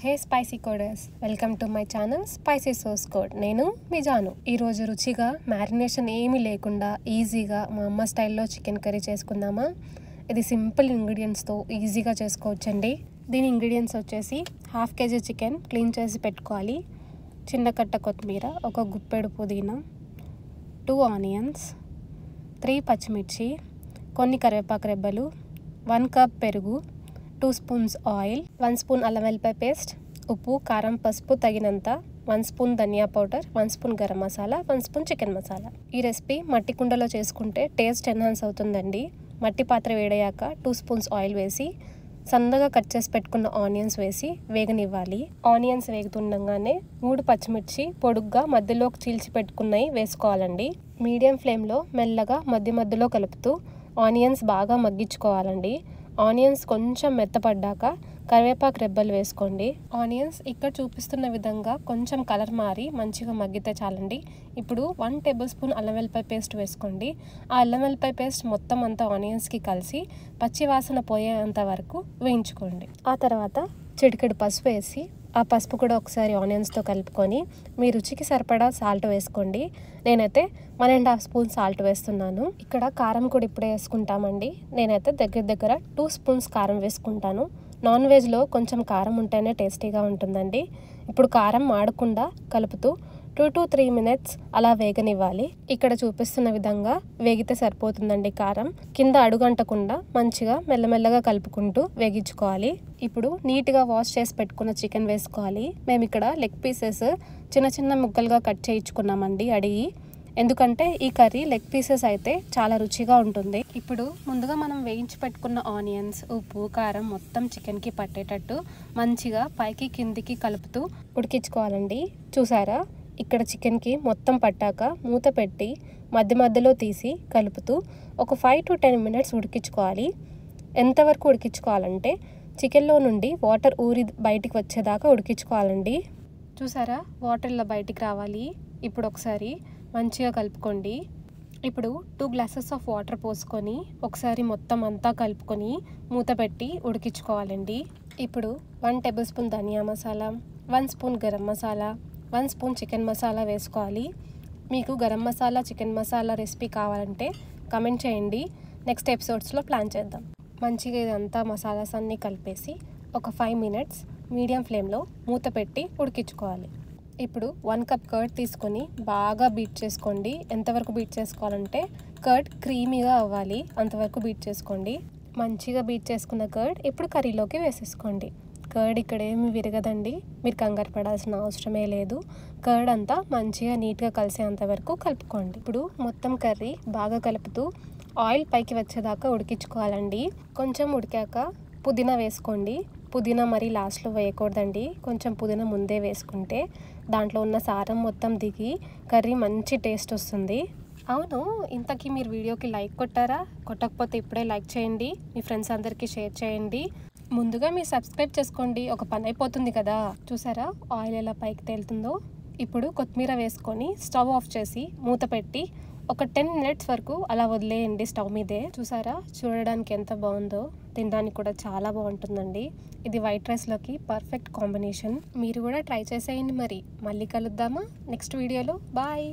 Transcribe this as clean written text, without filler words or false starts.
Hey spicy coders, welcome to my channel spicy sauce code. నేను మీ జాను. ఈరోజు రుచిగా మ్యారినేషన్ ఏమీ లేకుండా ఈజీగా మా అమ్మ స్టైల్లో చికెన్ కర్రీ చేసుకుందామా? ఇది సింపుల్ ఇంగ్రీడియంట్స్తో ఈజీగా చేసుకోవచ్చండి. దీని ఇంగ్రీడియంట్స్ వచ్చేసి 1/2 kg చికెన్ క్లీన్ చేసి పెట్టుకోవాలి, చిన్న కట్ట కొత్తిమీర, ఒక గుప్పెడు పుదీనా, 2 ఆనియన్స్, 3 పచ్చిమిర్చి, కొన్ని కరివేపాకు రెబ్బలు, 1 కప్ పెరుగు, 2 స్పూన్స్ ఆయిల్, 1 స్పూన్ అల్లం వెల్లిపాయ పేస్ట్, ఉప్పు, కారం, పసుపు తగినంత, 1 స్పూన్ ధనియా powder, 1 spoon garam masala, 1 spoon chicken masala. ఈ రెసిపీ మట్టి కుండలో చేసుకుంటే టేస్ట్ ఎన్హాన్స్ అవుతుందండి. మట్టి పాత్ర వేడయ్యాక 2 స్పూన్స్ ఆయిల్ వేసి సన్నగా కట్ చేసి పెట్టుకున్న ఆనియన్స్ వేసి వేగనివ్వాలి. ఆనియన్స్ వేగుతుండగానే 3 పచ్చిమిర్చి పొడుగ్గా మధ్యలోకి చీల్చి పెట్టుకున్నవి వేసుకోవాలండి. మీడియం ఫ్లేమ్లో మెల్లగా మధ్యలో కలుపుతూ ఆనియన్స్ బాగా మగ్గించుకోవాలండి. ఆనియన్స్ కొంచెం మెత్తపడ్డాక కరివేపాకు రెబ్బలు వేసుకోండి. ఆనియన్స్ ఇక్కడ చూపిస్తున్న విధంగా కొంచెం కలర్ మారి మంచిగా మగ్గితే చాలండి. ఇప్పుడు 1 టేబుల్ స్పూన్ అల్లం వెల్లిపాయ పేస్ట్ వేసుకోండి. ఆ అల్లం వెల్లిపాయ పేస్ట్ మొత్తం అంతా ఆనియన్స్కి కలిసి పచ్చి వాసన పోయేంత వరకు వేయించుకోండి. ఆ తర్వాత చిటికెడు పసుపు వేసి ఆ పసుపు కూడా ఒకసారి ఆనియన్స్తో కలుపుకొని మీ రుచికి సరిపడా సాల్ట్ వేసుకోండి. నేనైతే 1.5 స్పూన్ సాల్ట్ వేస్తున్నాను. ఇక్కడ కారం కూడా ఇప్పుడే వేసుకుంటామండి. నేనైతే దగ్గర 2 స్పూన్స్ కారం వేసుకుంటాను. నాన్ వెజ్లో కొంచెం కారం ఉంటేనే టేస్టీగా ఉంటుందండి. ఇప్పుడు కారం మాడకుండా కలుపుతూ 2 to 3 minutes అలా వేగనివ్వాలి. ఇక్కడ చూపిస్తున్న విధంగా వేగితే సరిపోతుందండి. కారం కింద అడుగంటకుండా మంచిగా మెల్లమెల్లగా కలుపుకుంటూ వేగించుకోవాలి. ఇప్పుడు నీట్గా వాష్ చేసి పెట్టుకున్న చికెన్ వేసుకోవాలి. మేము ఇక్కడ లెగ్ పీసెస్ చిన్న ముక్కలుగా కట్ చేయించుకున్నామండి అడిగి, ఎందుకంటే ఈ కర్రీ లెగ్ పీసెస్ అయితే చాలా రుచిగా ఉంటుంది. ఇప్పుడు ముందుగా మనం వేయించి పెట్టుకున్న ఆనియన్స్, ఉప్పు, కారం మొత్తం చికెన్కి పట్టేటట్టు మంచిగా పైకి కిందికి కలుపుతూ ఉడికించుకోవాలండి. చూసారా, ఇక్కడ చికెన్కి మొత్తం పట్టాక మూత పెట్టి మధ్యలో తీసి కలుపుతూ ఒక 5 to 10 minutes ఉడికించుకోవాలి. ఎంతవరకు ఉడికించుకోవాలంటే చికెన్లో నుండి వాటర్ ఊరి బయటికి వచ్చేదాకా ఉడికించుకోవాలండి. చూసారా, వాటర్ ఇలా బయటికి రావాలి. ఇప్పుడు ఒకసారి మంచిగా కలుపుకోండి. ఇప్పుడు 2 గ్లాసెస్ ఆఫ్ వాటర్ పోసుకొని ఒకసారి మొత్తం అంతా కలుపుకొని మూత పెట్టి ఉడికించుకోవాలండి. ఇప్పుడు 1 టేబుల్ స్పూన్ ధనియా masala, 1 spoon garam masala, 1 spoon chicken masala వేసుకోవాలి. మీకు గరం మసాలా, చికెన్ మసాలా రెసిపీ కావాలంటే కమెంట్ చేయండి. నెక్స్ట్ ఎపిసోడ్స్లో ప్లాన్ చేద్దాం. మంచిగా ఇదంతా మసాలాస్ అన్నీ కలిపేసి ఒక 5 minutes మీడియం ఫ్లేమ్లో మూత పెట్టి ఉడికించుకోవాలి. ఇప్పుడు 1 కప్ కర్డ్ తీసుకొని బాగా బీట్ చేసుకోండి. ఎంతవరకు బీట్ చేసుకోవాలంటే కర్డ్ క్రీమీగా అవ్వాలి, అంతవరకు బీట్ చేసుకోండి. మంచిగా బీట్ చేసుకున్న కర్డ్ ఇప్పుడు కర్రీలోకి వేసేసుకోండి. కర్డ్ ఇక్కడ ఏమి విరగదండి, మీరు కంగారు పడాల్సిన అవసరమే లేదు. కర్డ్ అంతా మంచిగా నీట్గా కలిసేంత వరకు కలుపుకోండి. ఇప్పుడు మొత్తం కర్రీ బాగా కలుపుతూ ఆయిల్ పైకి వచ్చేదాకా ఉడికించుకోవాలండి. కొంచెం ఉడికాక పుదీనా వేసుకోండి. పుదీనా మరీ లాస్ట్లో వేయకూడదండి, కొంచెం పుదీనా ముందే వేసుకుంటే దాంట్లో ఉన్న సారం మొత్తం దిగి కర్రీ మంచి టేస్ట్ వస్తుంది. అవును, ఇంతకీ మీరు వీడియోకి లైక్ కొట్టారా? కొట్టకపోతే ఇప్పుడే లైక్ చేయండి, మీ ఫ్రెండ్స్ అందరికీ షేర్ చేయండి. ముందుగా మీరు సబ్స్క్రైబ్ చేసుకోండి, ఒక పని అయిపోతుంది కదా. చూసారా ఆయిల్ ఎలా పైకి తేలుతుందో? ఇప్పుడు కొత్తిమీర వేసుకొని స్టవ్ ఆఫ్ చేసి మూత పెట్టి ఒక 10 minutes వరకు అలా వదిలేయండి స్టవ్ మీదే. చూసారా, చూడడానికి ఎంత బాగుందో, తినడానికి కూడా చాలా బాగుంటుందండి. ఇది వైట్ రైస్లోకి పర్ఫెక్ట్ కాంబినేషన్. మీరు కూడా ట్రై చేసేయండి. మళ్ళీ కలుద్దామా నెక్స్ట్ వీడియోలో. బాయ్.